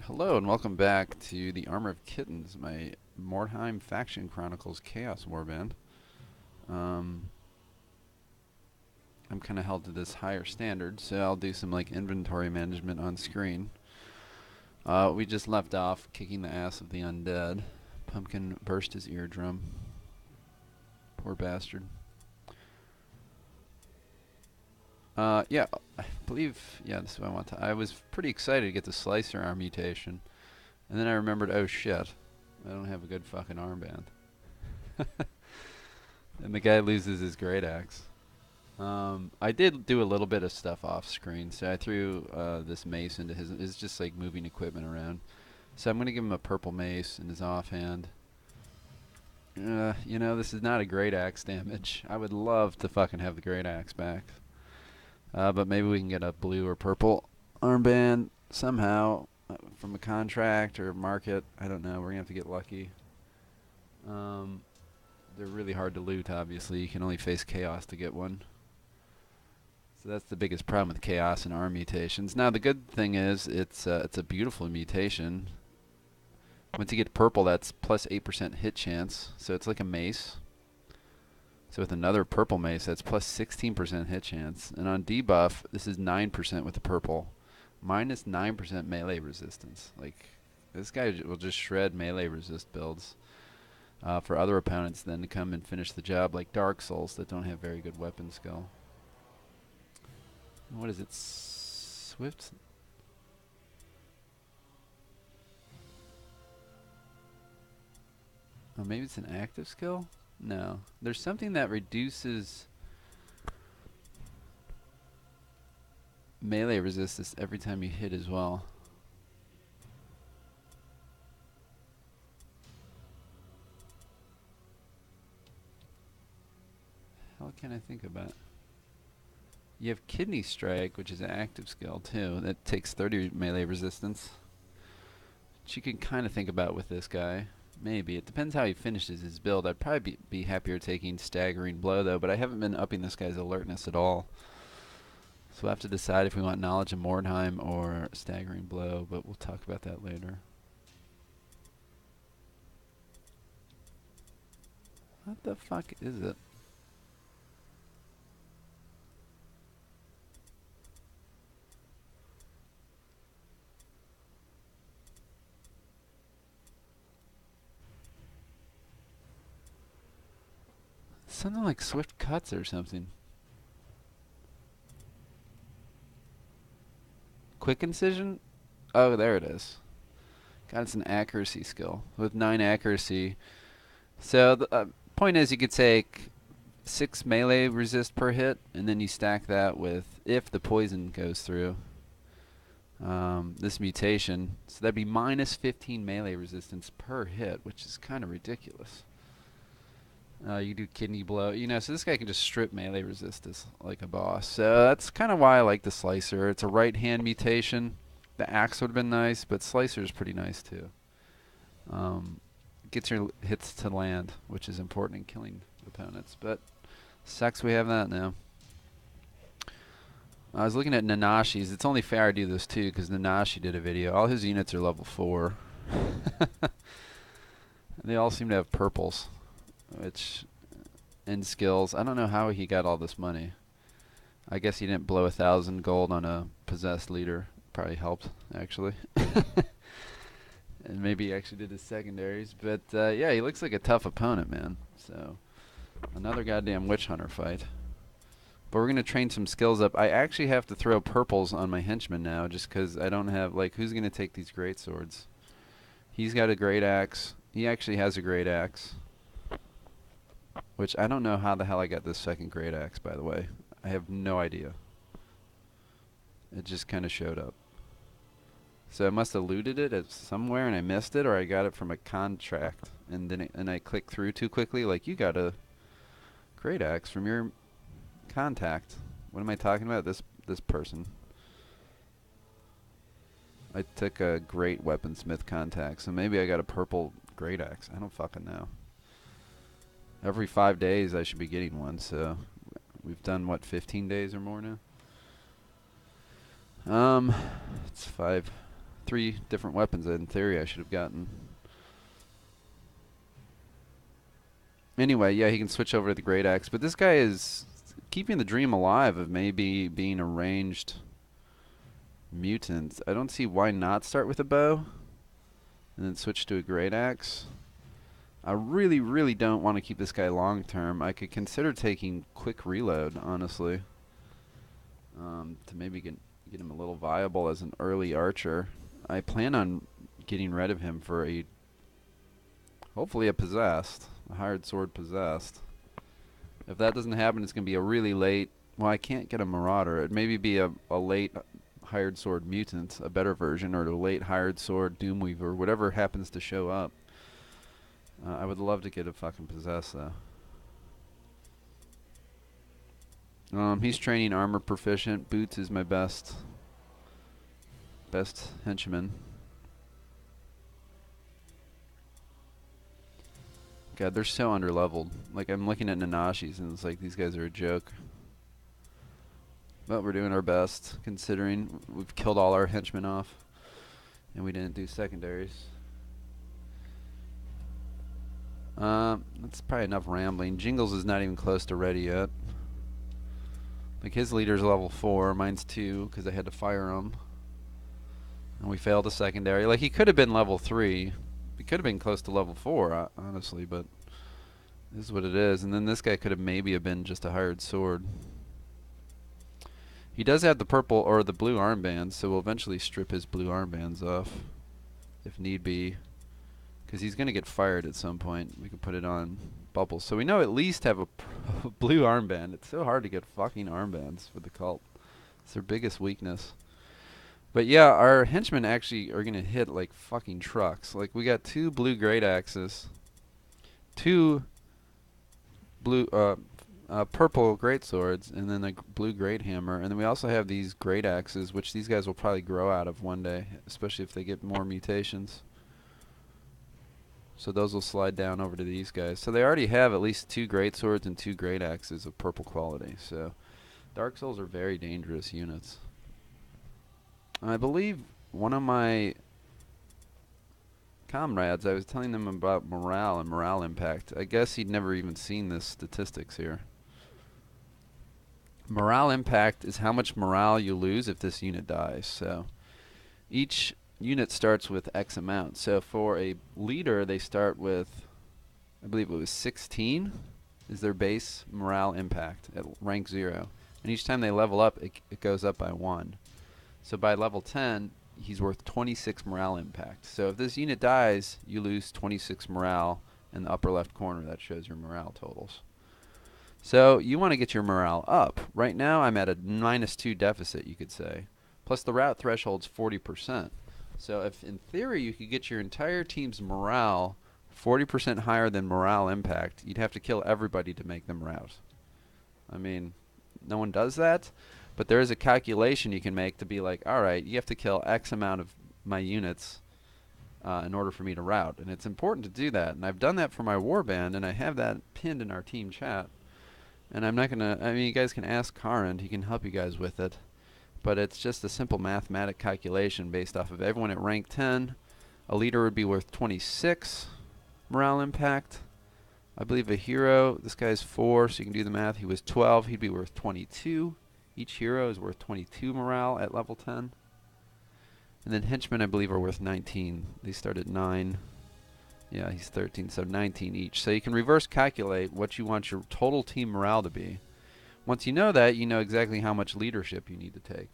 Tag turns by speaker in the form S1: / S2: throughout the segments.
S1: Hello and welcome back to the Armor of Kittens, my Mordheim Faction Chronicles Chaos Warband. Um, I'm kind of held to this higher standard, so I'll do some like inventory management on screen. We just left off kicking the ass of the undead. Pumpkin burst his eardrum. Poor bastard. Yeah, I believe, yeah, this is what I want to. I was pretty excited to get the Slicer arm mutation, and then I remembered, oh shit, I don't have a good fucking armband. And the guy loses his great axe. I did do a little bit of stuff off screen, so I threw this mace into his. It's just like moving equipment around. So I'm gonna give him a purple mace in his offhand. This is not a great axe damage. I would love to fucking have the great axe back, but maybe we can get a blue or purple armband somehow from a contract or market. I don't know. We're gonna have to get lucky. They're really hard to loot. Obviously, you can only face chaos to get one. So that's the biggest problem with chaos and arm mutations. Now the good thing is it's a beautiful mutation. Once you get purple, that's plus 8% hit chance. So it's like a mace. So with another purple mace, that's plus 16% hit chance. And on debuff, this is 9% with the purple, minus 9% melee resistance. Like this guy will just shred melee resist builds for other opponents, then to come and finish the job, like Dark Souls that don't have very good weapon skill. What is it? Swift? Oh, maybe it's an active skill? No. There's something that reduces melee resistance every time you hit as well. How can I think about it? You have Kidney Strike, which is an active skill too. That takes 30 melee resistance. Which you can kind of think about with this guy. Maybe. It depends how he finishes his build. I'd probably be happier taking Staggering Blow though, but I haven't been upping this guy's alertness at all. So we'll have to decide if we want Knowledge of Mordheim or Staggering Blow, but we'll talk about that later. What the fuck is it? Something like Swift Cuts or something. Quick Incision? Oh, there it is. God, it's an accuracy skill with 9 accuracy. So the point is, you could take 6 melee resist per hit, and then you stack that with if the poison goes through this mutation. So that'd be minus 15 melee resistance per hit, which is kind of ridiculous. You do Kidney Blow, so this guy can just strip melee resistance like a boss. So that's kind of why I like the Slicer. It's a right hand mutation. The axe would have been nice, but Slicer is pretty nice too. Gets your hits to land, which is important in killing opponents. But sucks we have that now. I was looking at Nanashi's. It's only fair I do this too, because Nanashi did a video. All his units are level 4. They all seem to have purples, which in skills. I don't know how he got all this money. I guess he didn't blow 1,000 gold on a possessed leader. Probably helped, actually. And maybe he actually did his secondaries. But yeah, he looks like a tough opponent, man. So another goddamn witch hunter fight. But we're going to train some skills up. I actually have to throw purples on my henchmen now just because I don't have, like, who's going to take these great swords? He's got a great axe. He actually has a great axe. Which I don't know how the hell I got this second great axe, by the way. I have no idea. It just kind of showed up. So I must have looted it at somewhere and I missed it, or I got it from a contract and then I clicked through too quickly. Like, you got a great axe from your contact. What am I talking about? This person. I took a great weaponsmith contact, so maybe I got a purple great axe. I don't fucking know. Every 5 days I should be getting one, so we've done what, 15 days or more now? It's 5 3 different weapons that in theory I should have gotten. Anyway, yeah, he can switch over to the Great Axe, but this guy is keeping the dream alive of maybe being a ranged mutant. I don't see why not start with a bow and then switch to a Great Axe. I really, really don't want to keep this guy long term. I could consider taking Quick Reload, honestly, to maybe get him a little viable as an early archer. I plan on getting rid of him for a, hopefully a Possessed, a Hired Sword Possessed. If that doesn't happen, it's going to be a really late, well, I can't get a Marauder. It'd maybe be a late Hired Sword Mutant, a better version, or a late Hired Sword Doomweaver, whatever happens to show up. I would love to get a fucking Possessed, though. He's training armor proficient. Boots is my best henchman. God, they're so underleveled. Like, I'm looking at Nanashi's and it's like these guys are a joke. But we're doing our best, considering we've killed all our henchmen off and we didn't do secondaries. That's probably enough rambling. Jingles is not even close to ready yet. Like, his leader's level 4, mine's 2 because I had to fire him. And we failed a secondary. Like, he could have been level 3. He could have been close to level 4, honestly, but this is what it is. And then this guy could have maybe have been just a hired sword. He does have the purple or the blue armbands, so we'll eventually strip his blue armbands off if need be, because he's going to get fired at some point. We can put it on Bubbles. So we know at least have a blue armband. It's so hard to get fucking armbands for the cult. It's their biggest weakness. But yeah, our henchmen actually are going to hit like fucking trucks. Like, we got 2 blue Great Axes, 2 blue purple Great Swords, and then a blue Great Hammer. And then we also have these Great Axes, which these guys will probably grow out of one day, especially if they get more mutations. So those will slide down over to these guys. So they already have at least 2 Great Swords and 2 Great Axes of purple quality. So Dark Souls are very dangerous units. I believe one of my comrades, I was telling them about morale and morale impact. I guess he'd never even seen this statistics here. Morale impact is how much morale you lose if this unit dies. So each unit starts with X amount. So for a leader, they start with, I believe it was 16 is their base morale impact at rank 0. And each time they level up, it goes up by 1. So by level 10, he's worth 26 morale impact. So if this unit dies, you lose 26 morale in the upper left corner. That shows your morale totals. So you want to get your morale up. Right now, I'm at a -2 deficit, you could say. Plus the route threshold's 40%. So if in theory you could get your entire team's morale 40% higher than morale impact, you'd have to kill everybody to make them route. I mean, no one does that, but there is a calculation you can make to be like, alright, you have to kill X amount of my units in order for me to route. And it's important to do that. And I've done that for my warband, and I have that pinned in our team chat. And I'm not going to, I mean, you guys can ask Karand, he can help you guys with it. But it's just a simple mathematic calculation based off of everyone at rank 10. A leader would be worth 26 morale impact. I believe a hero, this guy's 4, so you can do the math. He was 12, he'd be worth 22. Each hero is worth 22 morale at level 10. And then henchmen, I believe, are worth 19. They start at 9. Yeah, he's 13, so 19 each. So you can reverse calculate what you want your total team morale to be. Once you know that, you know exactly how much leadership you need to take.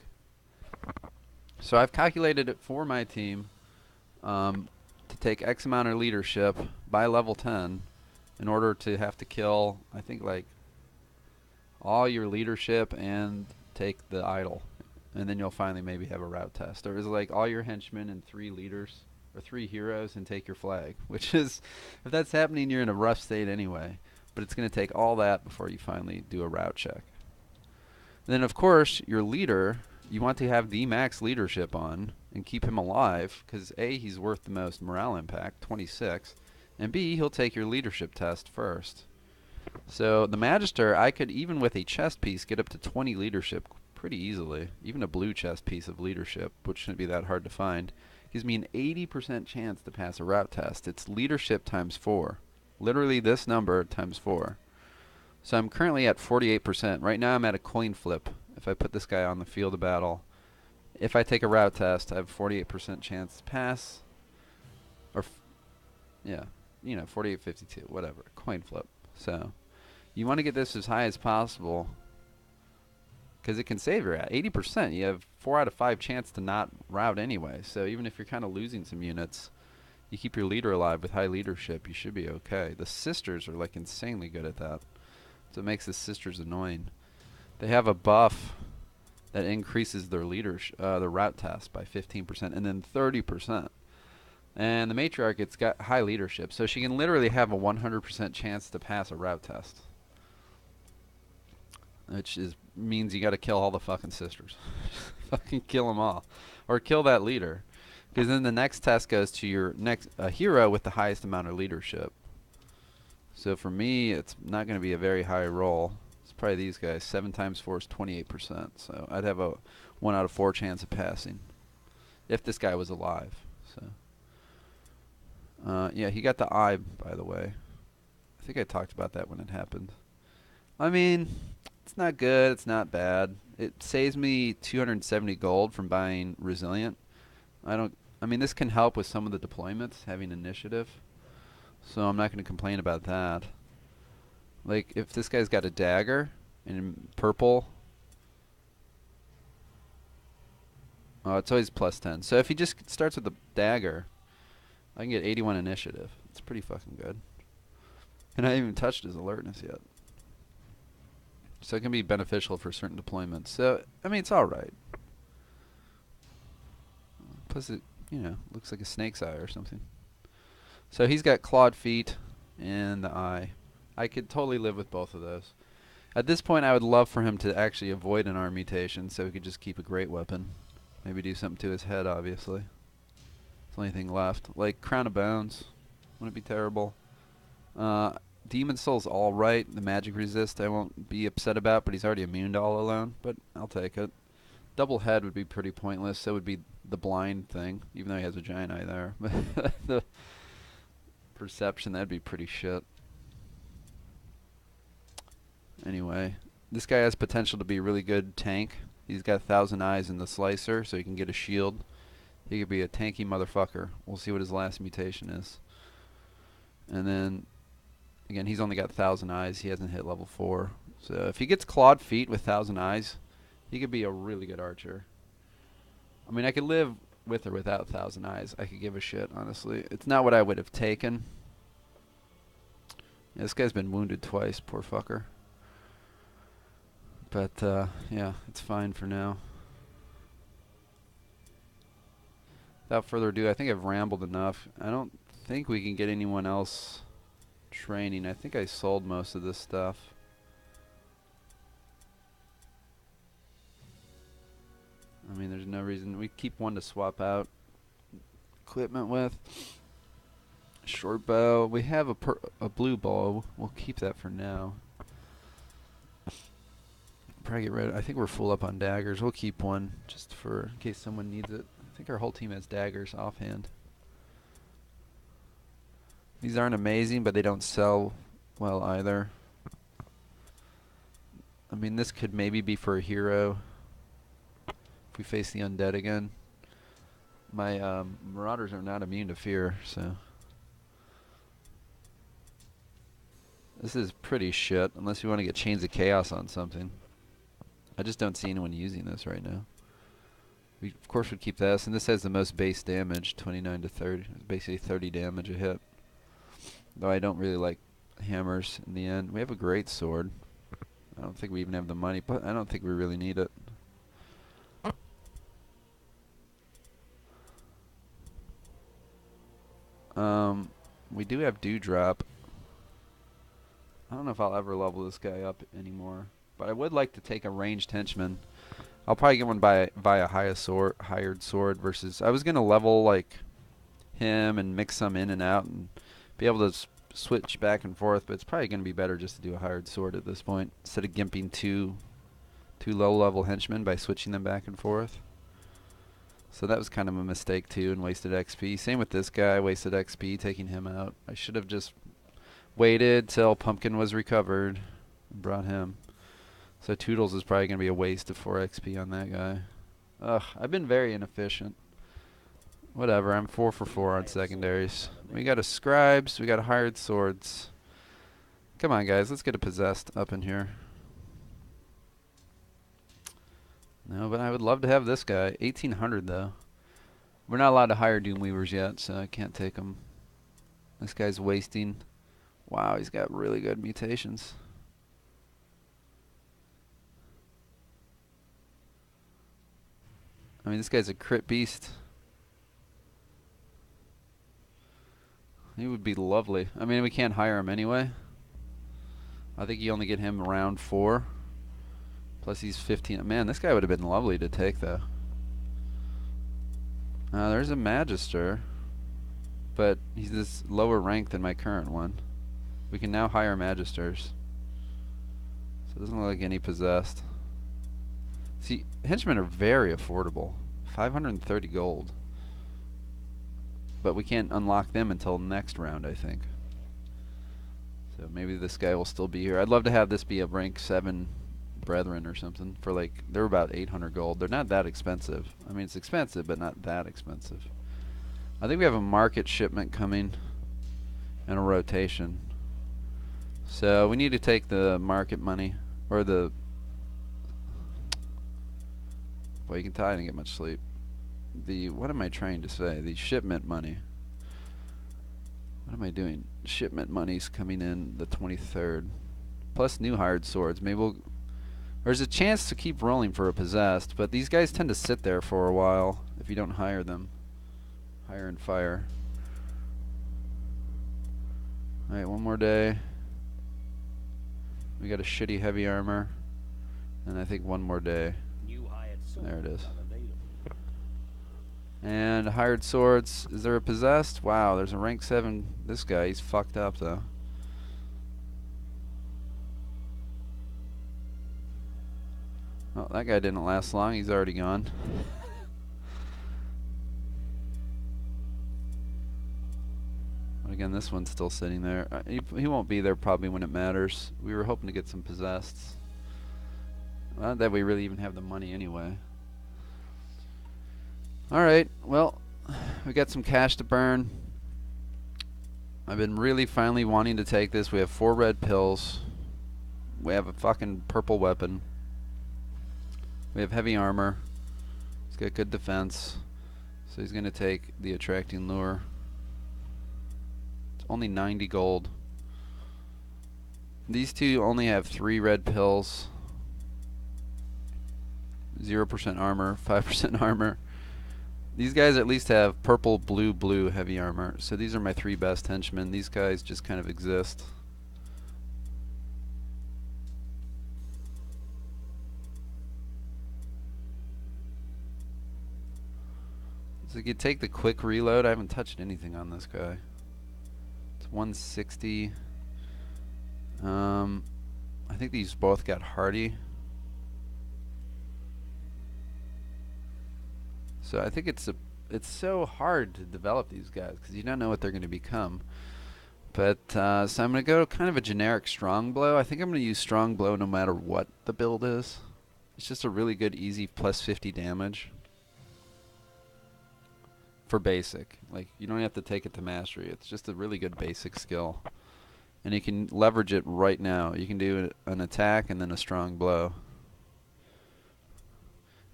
S1: So I've calculated it for my team to take X amount of leadership by level 10 in order to have to kill, I think, like all your leadership and take the idol. And then you'll finally maybe have a route test. Or is it like all your henchmen and 3 leaders or 3 heroes and take your flag? Which is, if that's happening, you're in a rough state anyway. But it's going to take all that before you finally do a route check. And then, of course, your leader, you want to have the max leadership on and keep him alive, because A, he's worth the most morale impact, 26, and B, he'll take your leadership test first. So the Magister, I could, even with a chest piece, get up to 20 leadership pretty easily. Even a blue chest piece of leadership, which shouldn't be that hard to find, Gives me an 80% chance to pass a route test. It's leadership times 4. Literally this number times 4. So I'm currently at 48%. Right now I'm at a coin flip. If I put this guy on the field of battle, if I take a route test, I have 48% chance to pass. Or, yeah, 48-52, whatever. Coin flip. So you want to get this as high as possible because it can save your at 80%. You have 4 out of 5 chance to not route anyway. So even if you're kind of losing some units, you keep your leader alive with high leadership, you should be okay. The sisters are like insanely good at that. So it makes the sisters annoying. They have a buff that increases their their route test by 15% and then 30%. And the matriarch, it's got high leadership, so she can literally have a 100% chance to pass a route test. Which means you got to kill all the fucking sisters. Fucking kill them all. Or kill that leader. Because then the next test goes to your next hero with the highest amount of leadership. So for me, it's not going to be a very high roll. It's probably these guys. 7 times 4 is 28%. So I'd have a 1 out of 4 chance of passing. If this guy was alive. So yeah, he got the eye, by the way. I think I talked about that when it happened. I mean, it's not good. It's not bad. It saves me 270 gold from buying Resilient. I mean, this can help with some of the deployments, having initiative. So I'm not going to complain about that. Like, if this guy's got a dagger in purple. Oh, it's always plus 10. So if he just starts with the dagger, I can get 81 initiative. It's pretty fucking good. And I haven't even touched his alertness yet. So it can be beneficial for certain deployments. So, I mean, it's alright. Plus it, looks like a snake's eye or something. So he's got clawed feet and the eye. I could totally live with both of those. At this point, I would love for him to actually avoid an arm mutation so he could just keep a great weapon. Maybe do something to his head, obviously. It's the only thing left. Like Crown of Bones. Wouldn't it be terrible? Demon Soul's alright. The magic resist I won't be upset about, but he's already immune to all alone. But I'll take it. Double head would be pretty pointless. So would be the blind thing, even though he has a giant eye there. But the perception, that'd be pretty shit. Anyway, this guy has potential to be a really good tank. He's got 1,000 eyes in the slicer, so he can get a shield. He could be a tanky motherfucker. We'll see what his last mutation is. And then, again, he's only got 1,000 eyes. He hasn't hit level 4. So if he gets clawed feet with 1,000 eyes, he could be a really good archer. I mean, I could live with or without 1,000 eyes. I could give a shit, honestly. It's not what I would have taken. Yeah, this guy's been wounded twice, poor fucker. But, yeah, it's fine for now. Without further ado, I think I've rambled enough. I don't think we can get anyone else training. I think I sold most of this stuff. I mean, there's no reason. We keep one to swap out equipment with. Short bow. We have a blue bow. We'll keep that for now. Probably get rid of, I think we're full up on daggers. We'll keep one just in case someone needs it. I think our whole team has daggers offhand. These aren't amazing, but they don't sell well either. I mean, this could maybe be for a hero if we face the undead again. My marauders are not immune to fear, so this is pretty shit unless you want to get Chains of Chaos on something. I just don't see anyone using this right now. We, of course, would keep this, and this has the most base damage, 29 to 30. Basically 30 damage a hit. Though I don't really like hammers in the end. We have a great sword. I don't think we even have the money, but I don't think we really need it. We do have Dewdrop. I don't know if I'll ever level this guy up anymore. But I would like to take a ranged henchman. I'll probably get one via hired sword versus... I was going to level like him and mix some in and out and be able to switch back and forth, but it's probably going to be better just to do a hired sword at this point instead of gimping two low-level henchmen by switching them back and forth. So that was kind of a mistake too and wasted XP. Same with this guy, wasted XP taking him out. I should have just waited till Pumpkin was recovered and brought him. So Toodles is probably going to be a waste of 4 XP on that guy. Ugh, I've been very inefficient. Whatever, I'm 4 for 4 on secondaries. We got a Scribes, we got a Hired Swords. Come on, guys, let's get a Possessed up in here. No, but I would love to have this guy. 1800, though. We're not allowed to hire Doomweavers yet, so I can't take him. This guy's wasting. Wow, he's got really good mutations. I mean, this guy's a crit beast. He would be lovely. I mean, we can't hire him anyway. I think you only get him round 4. Plus he's 15. Man, this guy would have been lovely to take, though. There's a Magister. But he's this lower rank than my current one. We can now hire Magisters. So it doesn't look like any Possessed. See, henchmen are very affordable. 530 gold. But we can't unlock them until next round, I think. So maybe this guy will still be here. I'd love to have this be a rank 7 Brethren or something. For like, they're about 800 gold. They're not that expensive. I mean, it's expensive, but not that expensive. I think we have a market shipment coming and a rotation. So we need to take the market money, or the... Well, you can tell I didn't get much sleep. What am I trying to say? The shipment money. What am I doing? Shipment money's coming in the 23rd. Plus new hired swords. Maybe we'll... There's a chance to keep rolling for a possessed, but these guys tend to sit there for a while if you don't hire them. Hire and fire. Alright, one more day. We got a shitty heavy armor. And I think one more day. There it is. And hired swords. Is there a possessed? Wow, there's a rank 7. This guy, he's fucked up though. Oh, that guy didn't last long. He's already gone. But again, this one's still sitting there. He won't be there probably when it matters. We were hoping to get some possessed. Not that we really even have the money anyway. Alright, well, we got some cash to burn. I've been really finally wanting to take this. We have 4 red pills. We have a fucking purple weapon. We have heavy armor. He's got good defense. So he's going to take the attracting lure. It's only 90 gold. These two only have 3 red pills. 0% armor, 5% armor. These guys at least have purple, blue, blue heavy armor. So these are my 3 best henchmen. These guys just kind of exist. So you could take the quick reload. I haven't touched anything on this guy. It's 160. I think these both got hardy. So I think it's so hard to develop these guys because you don't know what they're going to become. But so I'm going to go kind of a generic strong blow. I think I'm going to use strong blow no matter what the build is. It's just a really good easy plus 50 damage. For basic. Like, you don't have to take it to mastery. It's just a really good basic skill. And you can leverage it right now. You can do an attack and then a strong blow.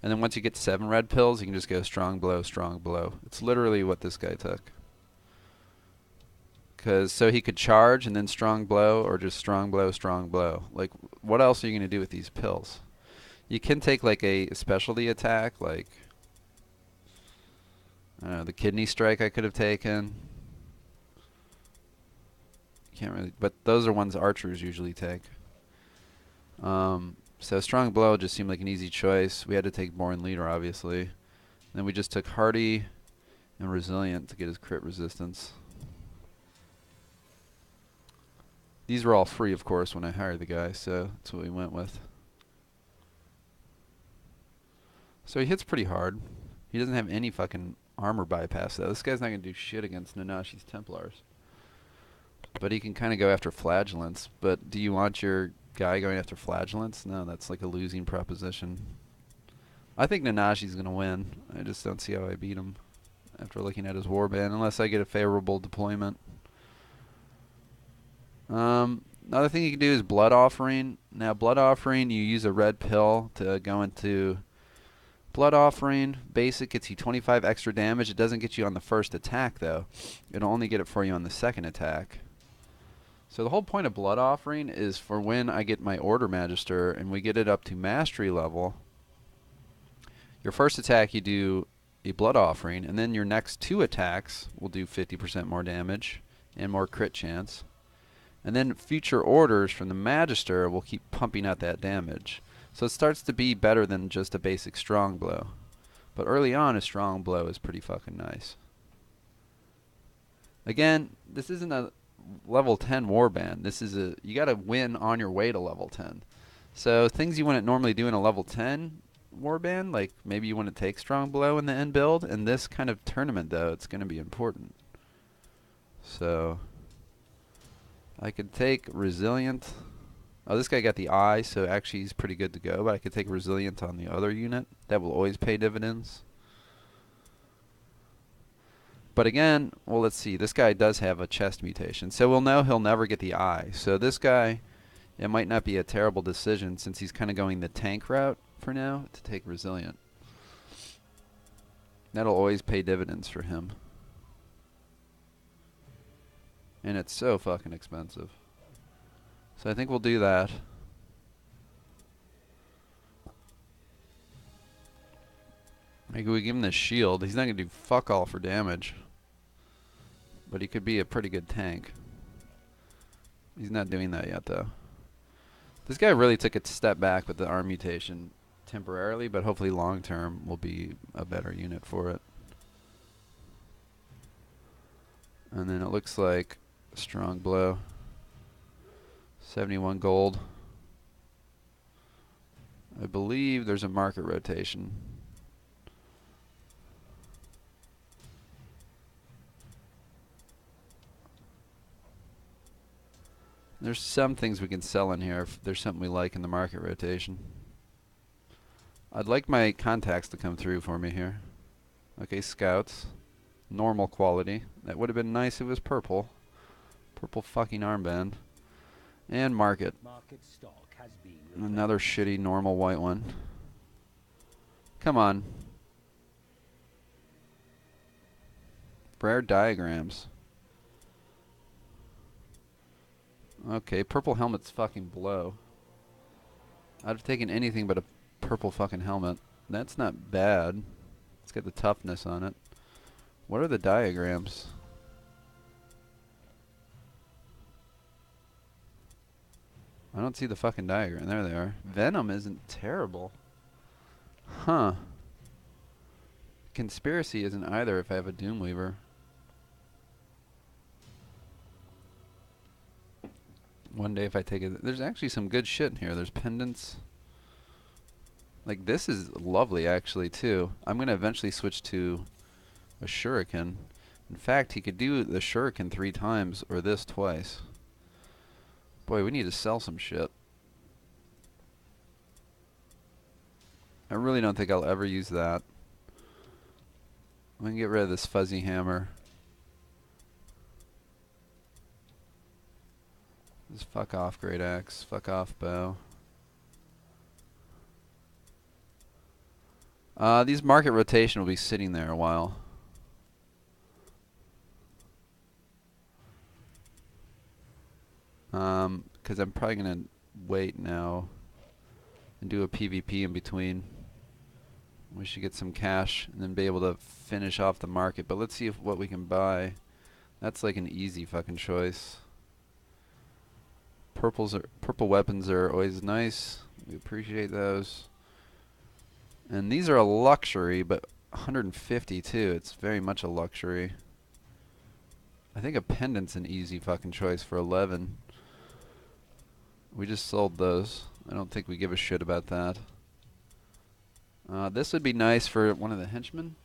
S1: And then once you get 7 red pills, you can just go strong blow, strong blow. It's literally what this guy took. So he could charge and then strong blow, or just strong blow, strong blow. Like, what else are you going to do with these pills? You can take like a specialty attack, like... I don't know, the kidney strike I could have taken. Can't really, but those are ones archers usually take. So strong blow just seemed like an easy choice. We had to take Born Leader, obviously. And then we just took hardy and resilient to get his crit resistance. These were all free, of course, when I hired the guy, so that's what we went with. So he hits pretty hard. He doesn't have any fucking armor bypass, though. This guy's not going to do shit against Nanashi's Templars. But he can kind of go after Flagellants. But do you want your guy going after Flagellants? No, that's like a losing proposition. I think Nanashi's going to win. I just don't see how I beat him after looking at his warband, unless I get a favorable deployment. Another thing you can do is Blood Offering. Now, Blood Offering, you use a red pill to go into Blood Offering. Basic gets you 25 extra damage. It doesn't get you on the first attack, though. It'll only get it for you on the second attack. So the whole point of Blood Offering is for when I get my Order Magister and we get it up to Mastery level. Your first attack, you do a Blood Offering, and then your next 2 attacks will do 50% more damage and more crit chance. And then future orders from the Magister will keep pumping out that damage. So it starts to be better than just a basic Strong Blow. But early on, a Strong Blow is pretty fucking nice. Again, this isn't a level 10 warband. This is a, you gotta win on your way to level 10. So things you wouldn't normally do in a level 10 warband, like maybe you want to take Strong Blow in the end build. In this kind of tournament, though, it's going to be important. So I could take Resilient. Oh, this guy got the eye, so actually he's pretty good to go. But I could take Resilient on the other unit. That will always pay dividends. But again, well, let's see. This guy does have a chest mutation, so we'll know he'll never get the eye. So this guy, it might not be a terrible decision since he's kind of going the tank route for now to take Resilient. That'll always pay dividends for him. And it's so fucking expensive. So I think we'll do that. Maybe we give him the shield. He's not going to do fuck all for damage. But he could be a pretty good tank. He's not doing that yet, though. This guy really took a step back with the arm mutation temporarily, but hopefully long term will be a better unit for it. And then it looks like a Strong Blow. 71 gold. I believe there's a market rotation. There's some things we can sell in here if there's something we like in the market rotation. I'd like my contacts to come through for me here. Okay, scouts. Normal quality. That would have been nice if it was purple. Purple fucking armband. And market.
S2: Stock has been
S1: Another shitty normal white one. Come on. Rare diagrams. Okay, purple helmet's fucking blow. I'd have taken anything but a purple fucking helmet. That's not bad. It's got the toughness on it. What are the diagrams? I don't see the fucking diagram. There they are. Venom isn't terrible. Huh. Conspiracy isn't either if I have a Doomweaver. One day if I take it. There's actually some good shit in here. There's pendants. Like this is lovely actually too. I'm going to eventually switch to a shuriken. In fact, he could do the shuriken 3 times or this twice. Boy, we need to sell some shit. I really don't think I'll ever use that. We can get rid of this fuzzy hammer. Just fuck off, great axe. Fuck off, bow. These market rotation will be sitting there a while. Because I'm probably going to wait now and do a PvP in between. We should get some cash and then be able to finish off the market. But let's see what we can buy. That's like an easy fucking choice. Purple weapons are always nice. We appreciate those. And these are a luxury, but 150 too. It's very much a luxury. I think a pendant's an easy fucking choice for 11. We just sold those. I don't think we give a shit about that. This would be nice for one of the henchmen.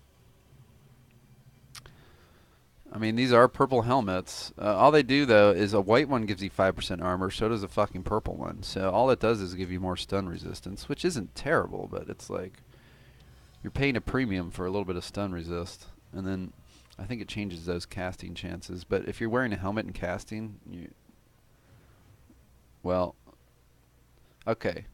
S1: I mean, these are purple helmets. All they do, though, is a white one gives you 5% armor, so does a fucking purple one. So all it does is give you more stun resistance, which isn't terrible, but it's like you're paying a premium for a little bit of stun resist. And then I think it changes those casting chances. But if you're wearing a helmet and casting, well, okay.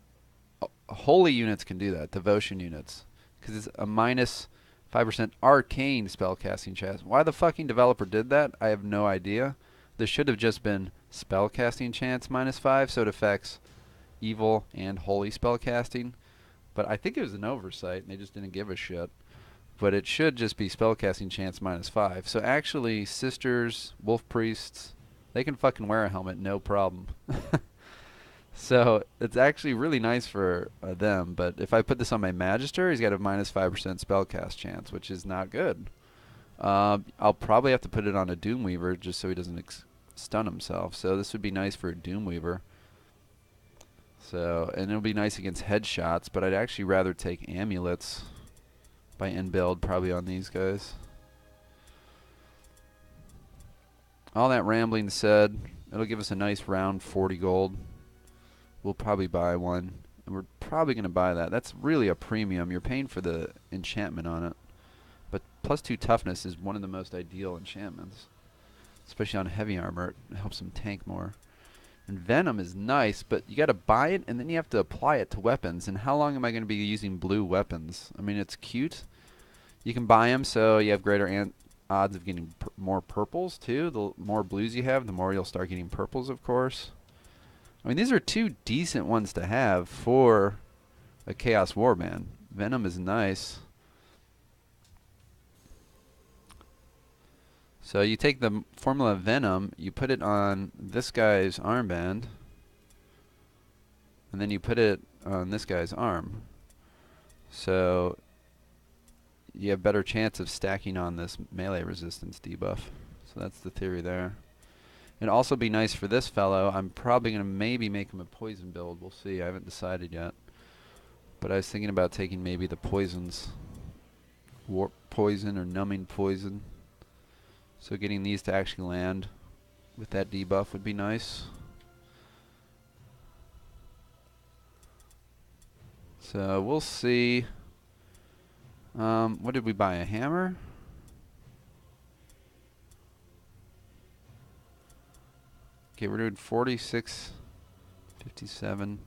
S1: Holy units can do that, devotion units, because it's a minus 5% arcane spellcasting chance. Why the fucking developer did that, I have no idea. This should have just been spellcasting chance minus 5, so it affects evil and holy spellcasting. But I think it was an oversight, and they just didn't give a shit. But it should just be spellcasting chance minus 5. So actually, sisters, wolf priests, they can fucking wear a helmet, no problem. So it's actually really nice for them, but if I put this on my Magister, he's got a minus 5% spellcast chance, which is not good. I'll probably have to put it on a Doomweaver just so he doesn't stun himself. So this would be nice for a Doomweaver. So, and it'll be nice against headshots, but I'd actually rather take amulets by end build probably on these guys. All that rambling said, it'll give us a nice round 40 gold. We'll probably buy one, and we're probably going to buy that. That's really a premium. You're paying for the enchantment on it. But +2 toughness is one of the most ideal enchantments, especially on heavy armor. It helps them tank more. And venom is nice, but you got to buy it, and then you have to apply it to weapons. And how long am I going to be using blue weapons? I mean, it's cute. You can buy them so you have greater odds of getting more purples, too. The more blues you have, the more you'll start getting purples, of course. I mean, these are two decent ones to have for a Chaos Warband. Venom is nice. So you take the formula of Venom, you put it on this guy's armband, and then you put it on this guy's arm. So you have better chance of stacking on this melee resistance debuff. So that's the theory there. It'd also be nice for this fellow. I'm probably going to maybe make him a poison build. We'll see. I haven't decided yet. But I was thinking about taking maybe the poisons. Warp poison or numbing poison. So getting these to actually land with that debuff would be nice. So we'll see. What did we buy? A hammer? Okay, we're doing 46, 57.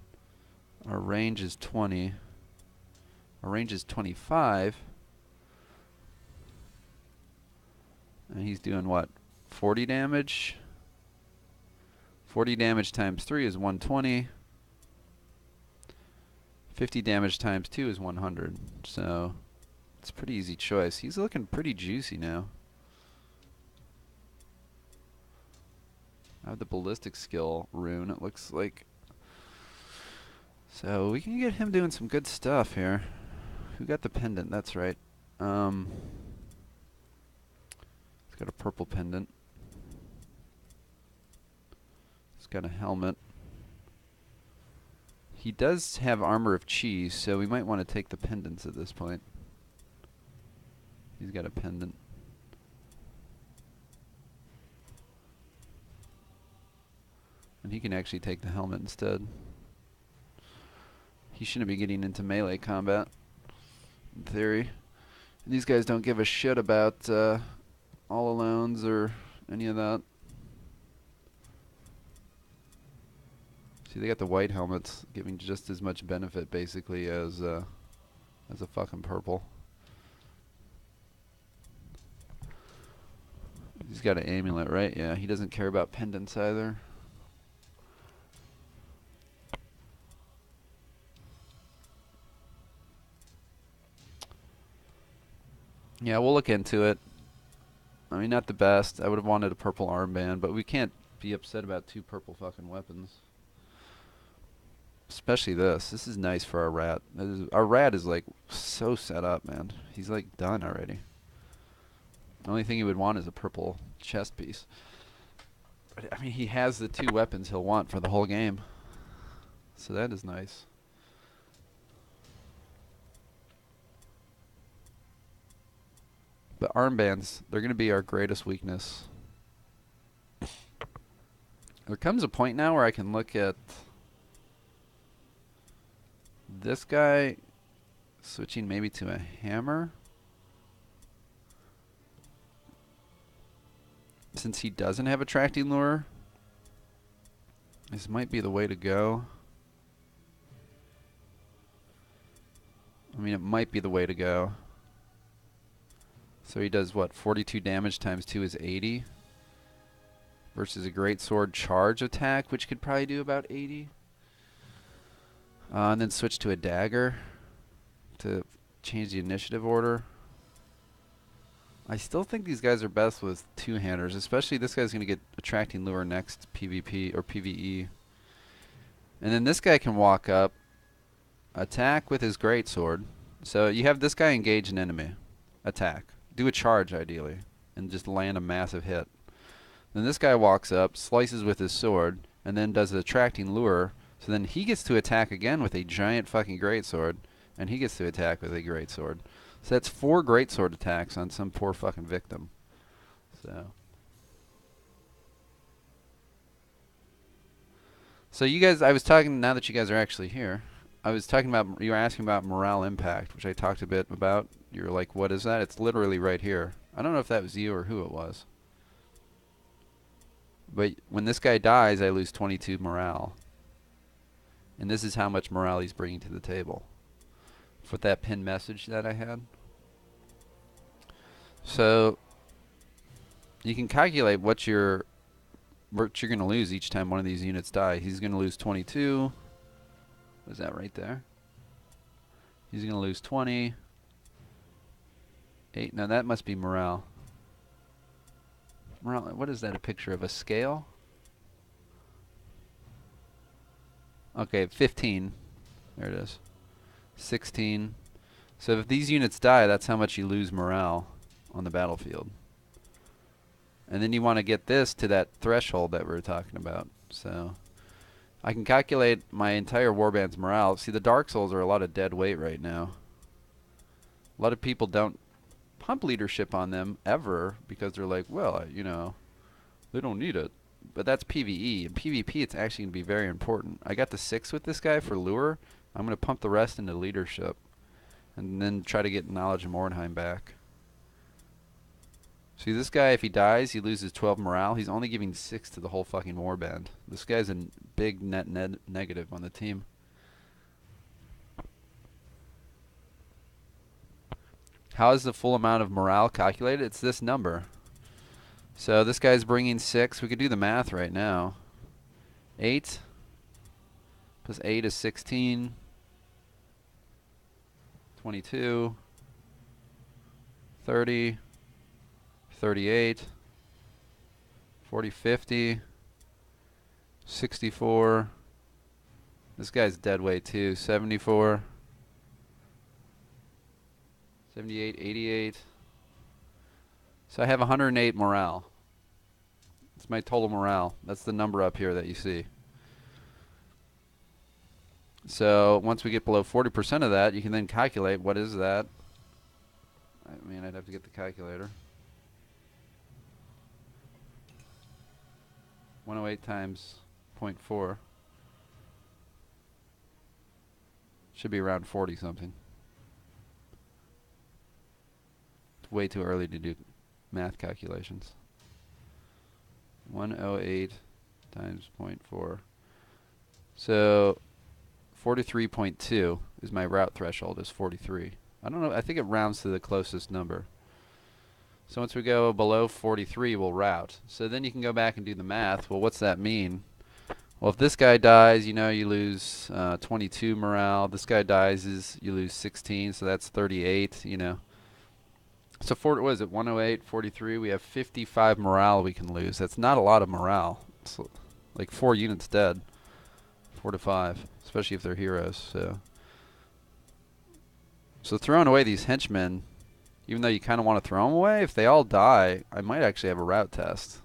S1: Our range is 20. Our range is 25. And he's doing what? 40 damage? 40 damage times 3 is 120. 50 damage times 2 is 100. So it's a pretty easy choice. He's looking pretty juicy now. I have the ballistic skill rune, it looks like. So we can get him doing some good stuff here. Who got the pendant? That's right. He's got a purple pendant. He's got a helmet. He does have armor of cheese, so we might want to take the pendants at this point. He's got a pendant. And he can actually take the helmet instead. He shouldn't be getting into melee combat, in theory. And these guys don't give a shit about all alones or any of that. See, they got the white helmets giving just as much benefit, basically, as a fucking purple. He's got an amulet, right? Yeah, he doesn't care about pendants either. Yeah, we'll look into it. I mean, not the best. I would have wanted a purple armband, but we can't be upset about 2 purple fucking weapons. Especially this. This is nice for our rat. Our rat is like so set up, man. He's like done already. The only thing he would want is a purple chest piece. But I mean, he has the 2 weapons he'll want for the whole game. So that is nice. But armbands, they're going to be our greatest weakness. There comes a point now where I can look at this guy switching maybe to a hammer. Since he doesn't have attracting lure, this might be the way to go. I mean, it might be the way to go. So he does what? 42 damage times 2 is 80. Versus a great sword charge attack, which could probably do about 80. And then switch to a dagger to change the initiative order. I still think these guys are best with two-handers, especially this guy's going to get attracting lure next PvP or PvE. And then this guy can walk up, attack with his greatsword. So you have this guy engage an enemy, attack, do a charge ideally, and just land a massive hit. Then this guy walks up, slices with his sword, and then does the attracting lure. So then he gets to attack again with a giant fucking greatsword, and he gets to attack with a greatsword. So that's 4 greatsword attacks on some poor fucking victim. So you guys, I was talking, now that you guys are actually here, I was talking about, you were asking about morale impact, which I talked a bit about. You were like, what is that? It's literally right here. I don't know if that was you or who it was. But when this guy dies, I lose 22 morale. And this is how much morale he's bringing to the table. With that pinned message that I had. So you can calculate what you're going to lose each time one of these units die. He's going to lose 22. What is that right there? He's going to lose 20. 8. Now that must be morale. Morale. What is that? A picture of a scale? Okay, 15. There it is. 16. So if these units die, that's how much you lose morale on the battlefield. And then you want to get this to that threshold that we were talking about. So I can calculate my entire warband's morale. See, the Dark Souls are a lot of dead weight right now. A lot of people don't pump leadership on them ever because they're like, well, you know, they don't need it. But that's PvE. In PvP, it's actually going to be very important. I got the 6 with this guy for lure. I'm going to pump the rest into leadership. And then try to get knowledge of Mordheim back. See, this guy, if he dies, he loses 12 morale. He's only giving 6 to the whole fucking warband. This guy's a big net negative on the team. How is the full amount of morale calculated? It's this number. So this guy's bringing 6. We could do the math right now. 8 plus 8 is 16. 22. 30. 38. 40, 50. 64. This guy's dead weight too. 74. 78, 88. So I have 108 morale. It's my total morale. That's the number up here that you see. So once we get below 40% of that, you can then calculate what is that. I mean, I'd have to get the calculator. 108 times 0.4. Should be around 40 something. It's way too early to do math calculations. 108 times 0.4. So 43.2 is my route threshold, is 43. I don't know, I think it rounds to the closest number. So once we go below 43, we'll route. So then you can go back and do the math. Well, what's that mean? Well, if this guy dies, you know, you lose 22 morale. This guy dies, you lose 16, so that's 38, you know. So what is it, 108, 43? We have 55 morale we can lose. That's not a lot of morale. It's like 4 units dead. 4 to 5, especially if they're heroes. So throwing away these henchmen, even though you kind of want to throw them away, if they all die, I might actually have a route test,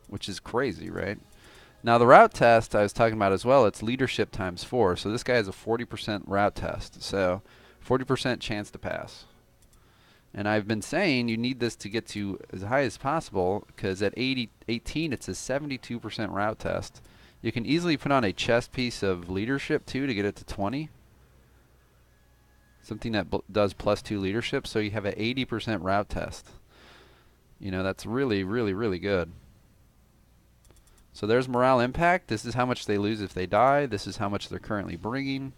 S1: which is crazy, right? Now the route test I was talking about as well, it's leadership times 4. So this guy has a 40% route test. So 40% chance to pass. And I've been saying you need this to get to as high as possible because at 18 it's a 72% route test. You can easily put on a chest piece of leadership too to get it to 20. Something that does +2 leadership, so you have an 80% route test. You know, that's really, really, really good. So there's morale impact. This is how much they lose if they die. This is how much they're currently bringing.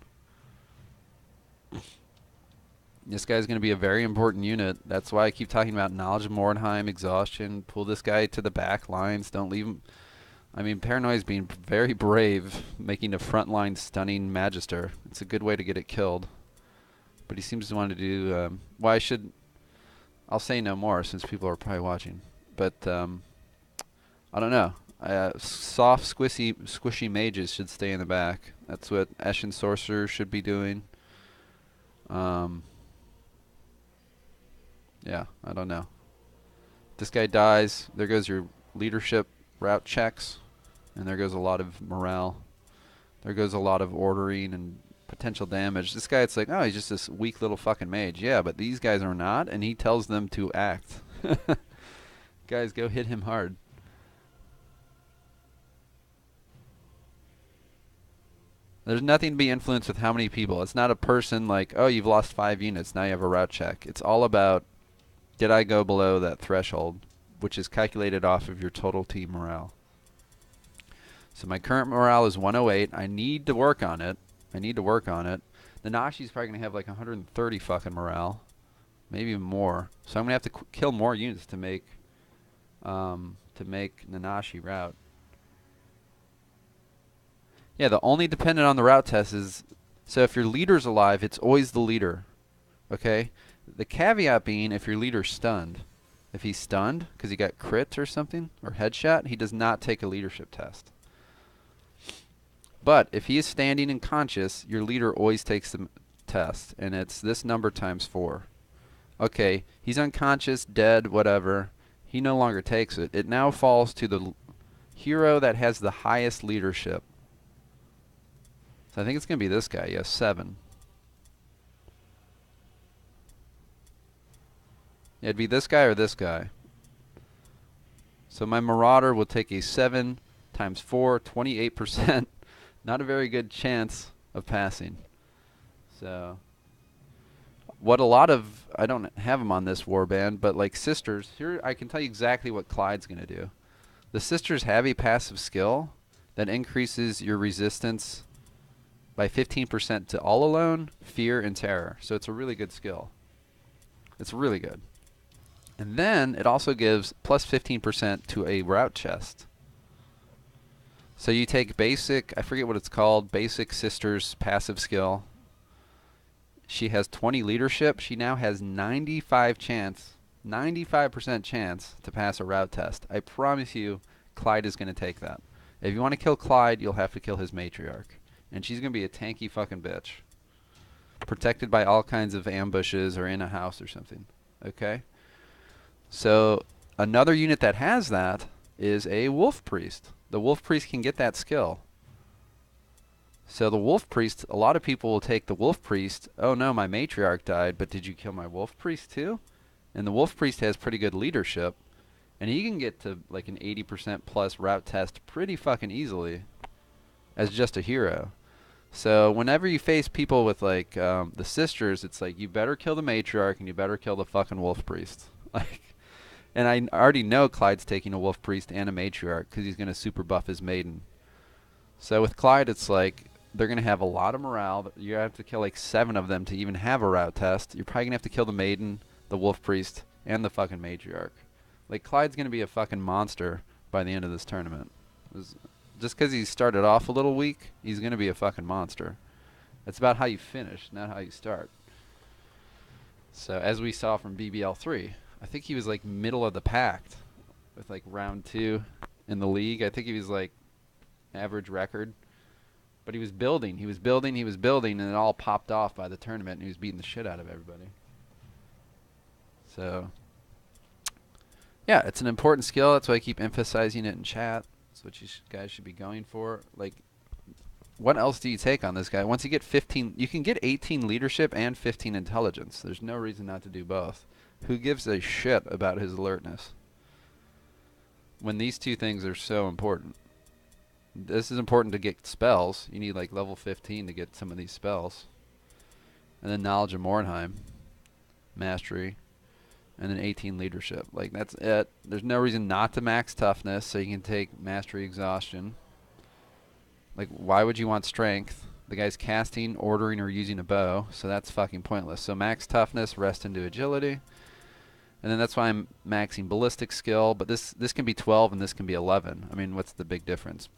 S1: This guy's going to be a very important unit. That's why I keep talking about knowledge of Mordheim, exhaustion. Pull this guy to the back lines. Don't leave him. I mean, Paranoia's being very brave, making a frontline stunning Magister. It's a good way to get it killed. But he seems to want to do... well, I'll say no more since people are probably watching. But I don't know. Soft, squishy mages should stay in the back. That's what Eshin Sorcerers should be doing. Yeah, I don't know. This guy dies. There goes your leadership route checks. And there goes a lot of morale. There goes a lot of ordering and potential damage. This guy, it's like, oh, he's just this weak little fucking mage. Yeah, but these guys are not, and he tells them to act. Guys, go hit him hard. There's nothing to be influenced with how many people. It's not a person like, oh, you've lost 5 units, now you have a route check. It's all about, did I go below that threshold, which is calculated off of your total team morale. So my current morale is 108. I need to work on it. The Nashi's probably going to have like 130 fucking morale. Maybe even more. So I'm going to have to kill more units to make Nanashi route. Yeah, the only dependent on the route test is, so if your leader's alive, it's always the leader. Okay? The caveat being if your leader's stunned. If he's stunned because he got crit or something, or headshot, he does not take a leadership test. But if he is standing and conscious, your leader always takes the test, and it's this number times 4. Okay, he's unconscious, dead, whatever. He no longer takes it. It now falls to the hero that has the highest leadership. So I think it's going to be this guy. Yes, 7. Yeah, it'd be this guy or this guy. So my Marauder will take a 7 times 4, 28%. Not a very good chance of passing. So, what a lot of, I don't have them on this warband, but like Sisters, here I can tell you exactly what Clyde's going to do. The Sisters have a passive skill that increases your resistance by 15% to All Alone, Fear, and Terror. So it's a really good skill. It's really good. And then it also gives plus 15% to a route chest. So you take basic, I forget what it's called, basic Sisters passive skill. She has 20 leadership. She now has 95% chance to pass a route test. I promise you, Clyde is going to take that. If you want to kill Clyde, you'll have to kill his matriarch. And she's going to be a tanky fucking bitch. Protected by all kinds of ambushes or in a house or something. Okay? So another unit that has that is a Wolf Priest. The Wolf Priest can get that skill. So the Wolf Priest, a lot of people will take the Wolf Priest. Oh no, my matriarch died, but did you kill my Wolf Priest too? And the Wolf Priest has pretty good leadership. And he can get to like an 80% plus route test pretty fucking easily as just a hero. So whenever you face people with like the Sisters, it's like you better kill the matriarch and you better kill the fucking Wolf Priest. Like, and I already know Clyde's taking a Wolf Priest and a matriarch because he's going to super buff his maiden. So with Clyde, it's like they're going to have a lot of morale. You have to kill like 7 of them to even have a route test. You're probably going to have to kill the maiden, the Wolf Priest, and the fucking matriarch. Like, Clyde's going to be a fucking monster by the end of this tournament. Just because he started off a little weak, he's going to be a fucking monster. It's about how you finish, not how you start. So, as we saw from BBL3, I think he was like middle of the pack with like round 2 in the league. I think he was like average record. But he was building, and it all popped off by the tournament, and he was beating the shit out of everybody. So, yeah, it's an important skill. That's why I keep emphasizing it in chat. That's what you guys should be going for. Like, what else do you take on this guy? Once you get 15, you can get 18 leadership and 15 intelligence. There's no reason not to do both. Who gives a shit about his alertness when these two things are so important? This is important to get spells. You need like level 15 to get some of these spells. And then knowledge of Mordheim, mastery, and then 18 leadership. Like, that's it. There's no reason not to max toughness, so you can take mastery exhaustion. Like, why would you want strength? The guy's casting, ordering, or using a bow, so that's fucking pointless. So max toughness, rest into agility. And then that's why I'm maxing ballistic skill, but this can be 12 and this can be 11. I mean, what's the big difference?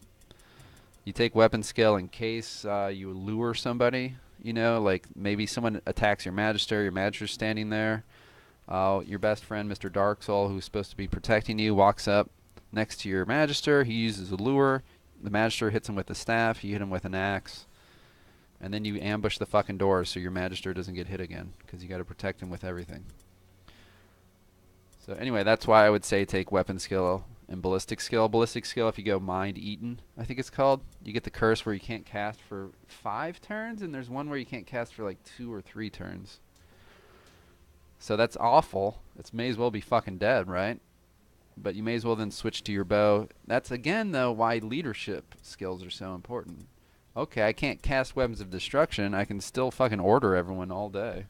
S1: You take weapon skill in case you lure somebody, you know, like maybe someone attacks your magister's standing there. Your best friend, Mr. Darksoul, who's supposed to be protecting you, walks up next to your magister. He uses a lure. The magister hits him with a staff. You hit him with an axe. And then you ambush the fucking doors so your magister doesn't get hit again, because you got to protect him with everything. So anyway, that's why I would say take weapon skill and ballistic skill. Ballistic skill, if you go Mind Eaten, I think it's called, you get the curse where you can't cast for 5 turns, and there's one where you can't cast for like 2 or 3 turns. So that's awful. It may as well be fucking dead, right? But you may as well then switch to your bow. That's, again, though, why leadership skills are so important. Okay, I can't cast weapons of destruction. I can still fucking order everyone all day.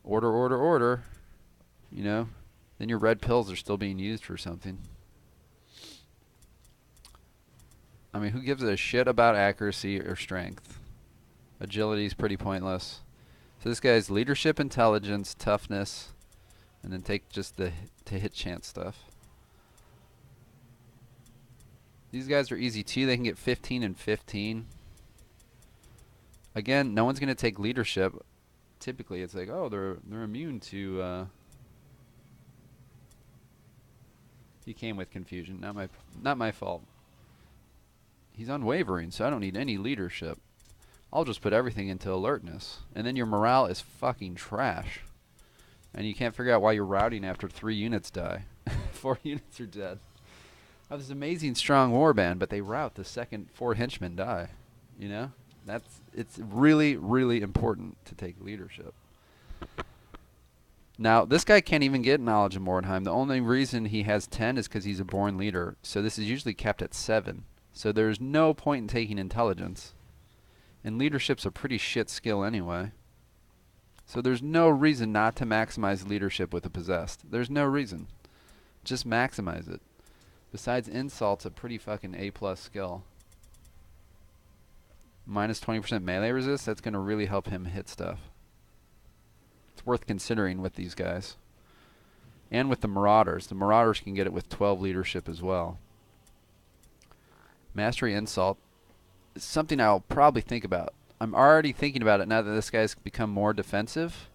S1: Order, order, order. You know? Then your red pills are still being used for something. I mean, who gives a shit about accuracy or strength? Agility is pretty pointless. So this guy's leadership, intelligence, toughness, and then take just the to hit chance stuff. These guys are easy too. They can get 15 and 15. Again, no one's going to take leadership. Typically, it's like, oh, they're immune to. He came with confusion. Not my fault. He's unwavering, so I don't need any leadership. I'll just put everything into alertness. And then your morale is fucking trash. And you can't figure out why you're routing after 3 units die. 4 units are dead. I have this amazing strong warband, but they rout the second 4 henchmen die. You know? It's really, really important to take leadership. Now, this guy can't even get knowledge of Mordheim. The only reason he has 10 is because he's a born leader. So this is usually kept at 7. So there's no point in taking intelligence. And leadership's a pretty shit skill anyway. So there's no reason not to maximize leadership with a possessed. There's no reason. Just maximize it. Besides, insult's a pretty fucking A+ skill. Minus 20% melee resist, that's going to really help him hit stuff. It's worth considering with these guys. And with the Marauders. The Marauders can get it with 12 leadership as well. Mastery Insult is something I'll probably think about. I'm already thinking about it now that this guy's become more defensive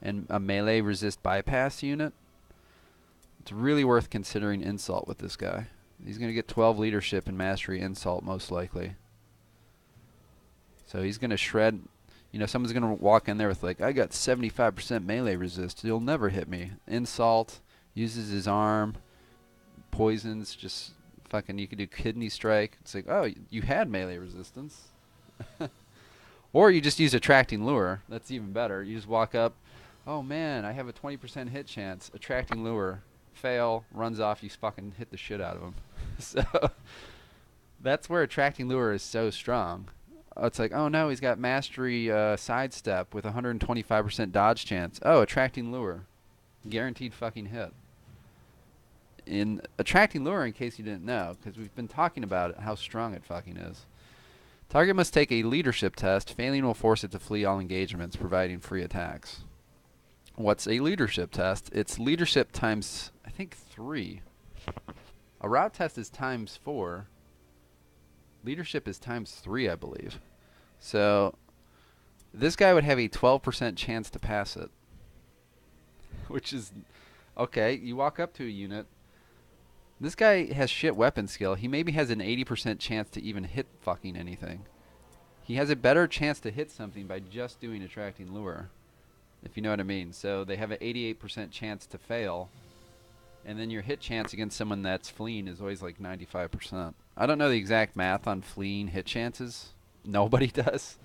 S1: and a melee resist bypass unit. It's really worth considering Insult with this guy. He's going to get 12 leadership and Mastery Insult most likely. So he's going to shred. You know, someone's going to walk in there with like, I got 75% melee resist. You'll never hit me. Insult, uses his arm, poisons, just fucking, you could do kidney strike. It's like, oh, you had melee resistance. Or you just use attracting lure. That's even better. You just walk up, oh man, I have a 20% hit chance. Attracting lure. Fail, runs off, you fucking hit the shit out of him. So that's where attracting lure is so strong. It's like, oh no, he's got mastery sidestep with 125% dodge chance. Oh, attracting lure. Guaranteed fucking hit. In attracting lure, in case you didn't know, because we've been talking about it, how strong it fucking is. Target must take a leadership test. Failing will force it to flee all engagements, providing free attacks. What's a leadership test? It's leadership times, I think, 3. A route test is times 4. Leadership is times 3, I believe. So this guy would have a 12% chance to pass it. Which is, okay, you walk up to a unit. This guy has shit weapon skill. He maybe has an 80% chance to even hit fucking anything. He has a better chance to hit something by just doing attracting lure, if you know what I mean. So they have an 88% chance to fail, and then your hit chance against someone that's fleeing is always like 95%. I don't know the exact math on fleeing hit chances. Nobody does.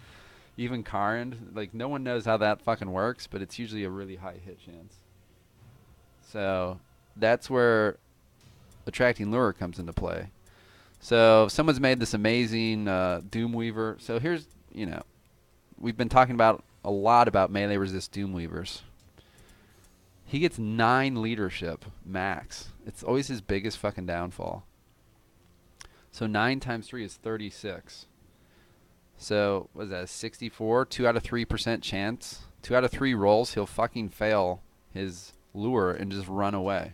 S1: Even Karnd, like no one knows how that fucking works, but it's usually a really high hit chance. So that's where attracting lure comes into play. So someone's made this amazing Doomweaver. So here's, we've been talking about a lot about melee resist Doomweavers. He gets 9 leadership max. It's always his biggest fucking downfall. So 9 times 3 is 36. So what is that, 64? 2 out of 3% chance. 2 out of 3 rolls, he'll fucking fail his lure and just run away.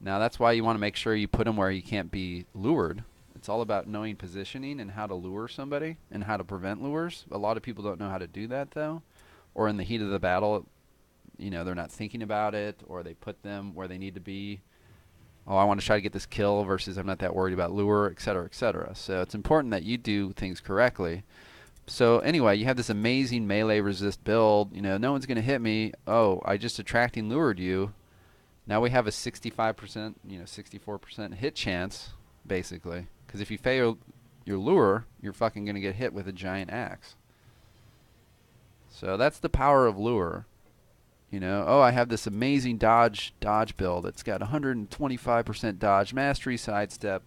S1: Now that's why you want to make sure you put him where he can't be lured. It's all about knowing positioning and how to lure somebody and how to prevent lures. A lot of people don't know how to do that though. Or in the heat of the battle, they're not thinking about it, or they put them where they need to be. Oh, I want to try to get this kill versus I'm not that worried about lure, et cetera, et cetera. So it's important that you do things correctly. So anyway, you have this amazing melee resist build. No one's going to hit me. Oh, I just attracting lured you. Now we have a 65%, 64% hit chance, basically. Because if you fail your lure, you're fucking going to get hit with a giant axe. So that's the power of lure. Oh, I have this amazing dodge build. It's got 125% dodge, mastery, sidestep,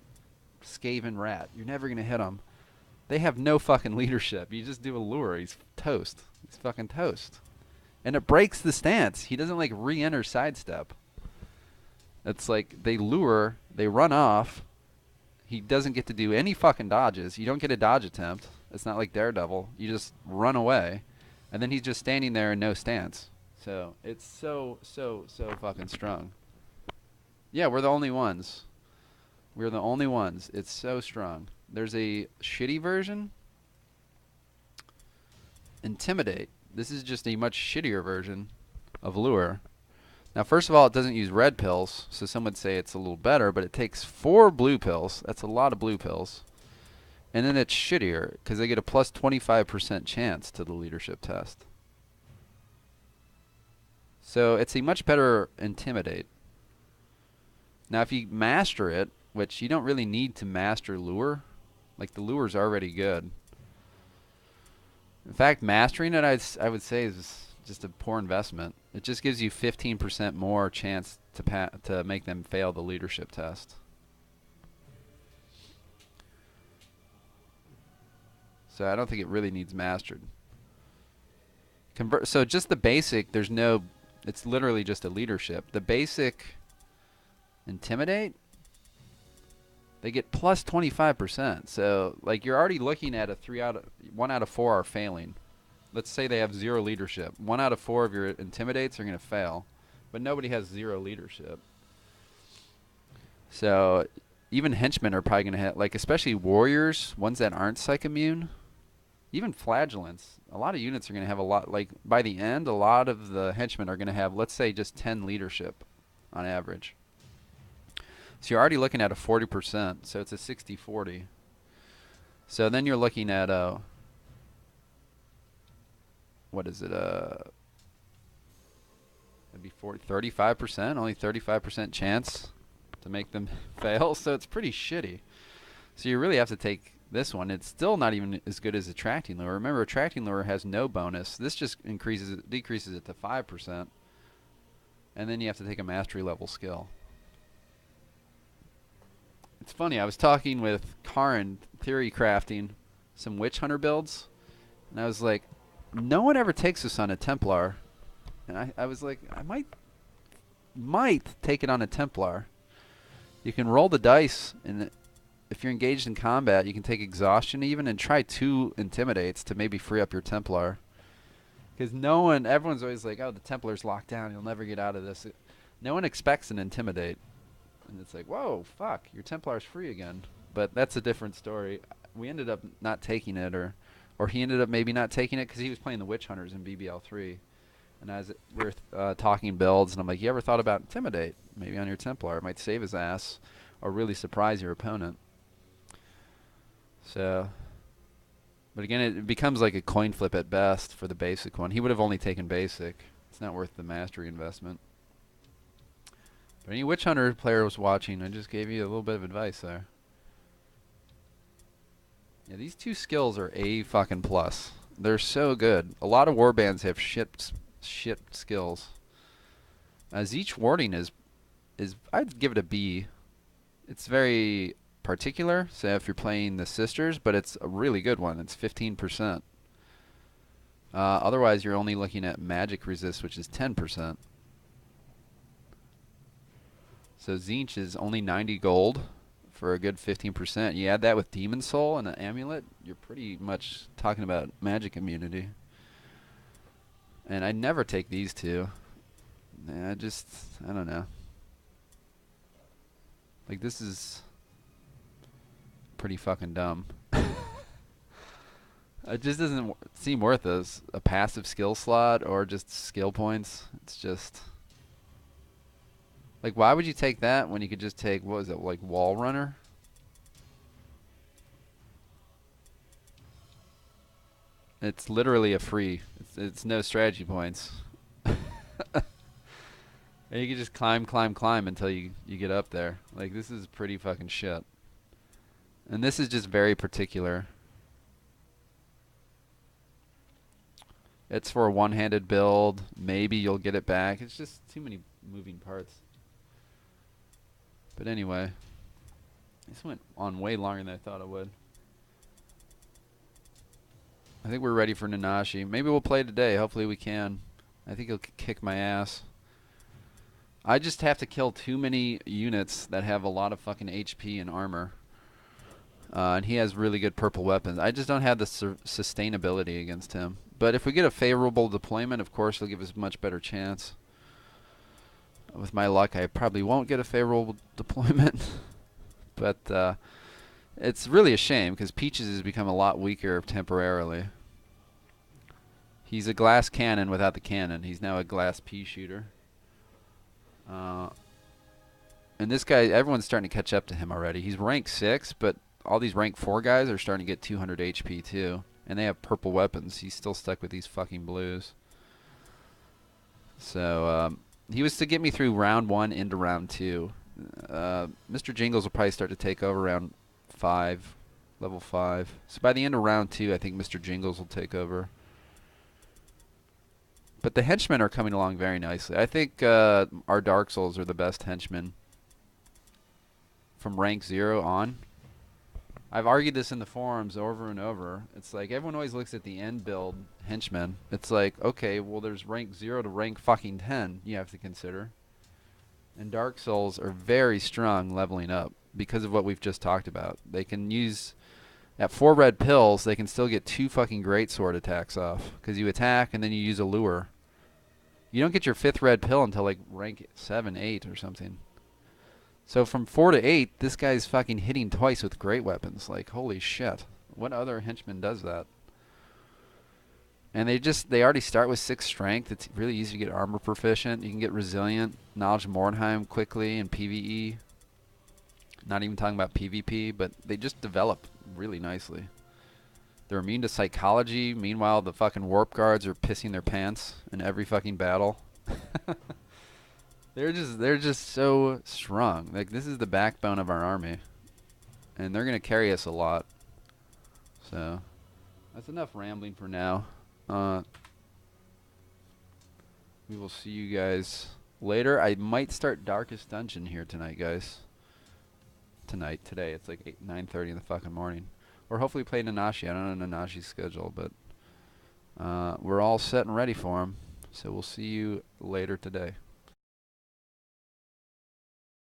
S1: Skaven rat. You're never going to hit him. They have no fucking leadership. You just do a lure. He's toast. He's fucking toast. And it breaks the stance. He doesn't like re-enter sidestep. It's like they lure, they run off. He doesn't get to do any fucking dodges. You don't get a dodge attempt. It's not like Daredevil. You just run away. And then he's just standing there in no stance. So it's so fucking strong. Yeah, we're the only ones. We're the only ones. It's so strong. There's a shitty version. Intimidate. This is just a much shittier version of lure. Now, first of all, it doesn't use red pills, so some would say it's a little better, but it takes 4 blue pills. That's a lot of blue pills. And then it's shittier, because they get a plus 25% chance to the leadership test. So it's a much better Intimidate. Now, if you master it, which you don't really need to master lure, like the lure's already good. In fact, mastering it, I would say, is just a poor investment. It just gives you 15% more chance to make them fail the leadership test. So I don't think it really needs mastered. So just the basic, it's literally just a leadership. The basic Intimidate, they get plus 25%. So like you're already looking at 1 out of 4 are failing. Let's say they have 0 leadership. 1 out of 4 of your Intimidates are going to fail, but nobody has 0 leadership. So even henchmen are probably going to have, like especially warriors, ones that aren't psych immune, even flagellants. A lot of units are going to have a lot, like by the end, a lot of the henchmen are going to have, let's say, just 10 leadership on average. So you're already looking at a 40%, so it's a 60-40. So then you're looking at what is it? It'd be 35%, only 35% chance to make them fail. So it's pretty shitty. So you really have to take this one. It's still not even as good as attracting lure. Remember, attracting lure has no bonus. This just decreases it to 5%, and then you have to take a mastery level skill. It's funny. I was talking with Karin, theory crafting some witch hunter builds, and I was like, no one ever takes this on a Templar. And I was like, I might take it on a Templar. You can roll the dice, and if you're engaged in combat, you can take exhaustion even and try 2 Intimidates to maybe free up your Templar. Because everyone's always like, oh, the Templar's locked down. You'll never get out of this. No one expects an Intimidate. And it's like, whoa, fuck, your Templar's free again. But that's a different story. We ended up not taking it, or he ended up maybe not taking it because he was playing the Witch Hunters in BBL3. And we were talking builds, and I'm like, you ever thought about Intimidate? Maybe on your Templar. It might save his ass or really surprise your opponent. So, but again, it becomes like a coin flip at best for the basic one. He would have only taken basic. It's not worth the mastery investment. But any Witch Hunter player was watching, I just gave you a little bit of advice there. Yeah, these 2 skills are A fucking plus. They're so good. A lot of warbands have shit skills. Zeech warding is I'd give it a B. It's very particular. So if you're playing the sisters, but it's a really good one. It's 15%. Otherwise, you're only looking at magic resist, which is 10%. So Zinch is only 90 gold for a good 15%. You add that with Demon Soul and an amulet, you're pretty much talking about magic immunity. And I'd never take these two. I don't know. Like, this is pretty fucking dumb. It just doesn't seem worth a passive skill slot or just skill points. It's just like, why would you take that when you could just take, what was it, like Wall Runner? It's literally a free. It's no strategy points. And you can just climb, climb, climb until you get up there. Like, this is pretty fucking shit. And this is just very particular. It's for a one-handed build. Maybe you'll get it back. It's just too many moving parts. But anyway, this went on way longer than I thought it would. I think we're ready for Nanashi. Maybe we'll play today. Hopefully we can. I think he'll kick my ass. I just have to kill too many units that have a lot of fucking HP and armor. And he has really good purple weapons. I just don't have the sustainability against him. But if we get a favorable deployment, of course, he'll give us a much better chance. With my luck, I probably won't get a favorable deployment. But it's really a shame because Peaches has become a lot weaker temporarily. He's a glass cannon without the cannon. He's now a glass pea shooter. And this guy, everyone's starting to catch up to him already. He's rank 6, but all these rank 4 guys are starting to get 200 HP too. And they have purple weapons. He's still stuck with these fucking blues. So, he was to get me through round 1 into round 2. Mr. Jingles will probably start to take over round 5, level 5. So by the end of round 2, I think Mr. Jingles will take over. But the henchmen are coming along very nicely. I think our Dark Souls are the best henchmen from rank 0 on. I've argued this in the forums over and over. It's like everyone always looks at the end build henchmen. It's like, okay, well, there's rank 0 to rank fucking 10 you have to consider. And Dark Souls are very strong leveling up because of what we've just talked about. They can use, at 4 red pills, they can still get 2 fucking greatsword attacks off. Because you attack and then you use a lure. You don't get your 5th red pill until like rank 7, 8 or something. So from 4 to 8, this guy's fucking hitting twice with great weapons. Like, holy shit. What other henchman does that? And they already start with 6 strength. It's really easy to get armor proficient. You can get resilient, knowledge of Mordheim quickly in PvE. Not even talking about PvP, but they just develop really nicely. They're immune to psychology. Meanwhile, the fucking warp guards are pissing their pants in every fucking battle. They're just so strong. Like, this is the backbone of our army. And they're going to carry us a lot. So, that's enough rambling for now. We will see you guys later. I might start Darkest Dungeon here tonight, guys. Today. It's like 9:30 in the fucking morning. Or hopefully play Nanashi. I don't know Nanashi's schedule, but we're all set and ready for him. So we'll see you later today.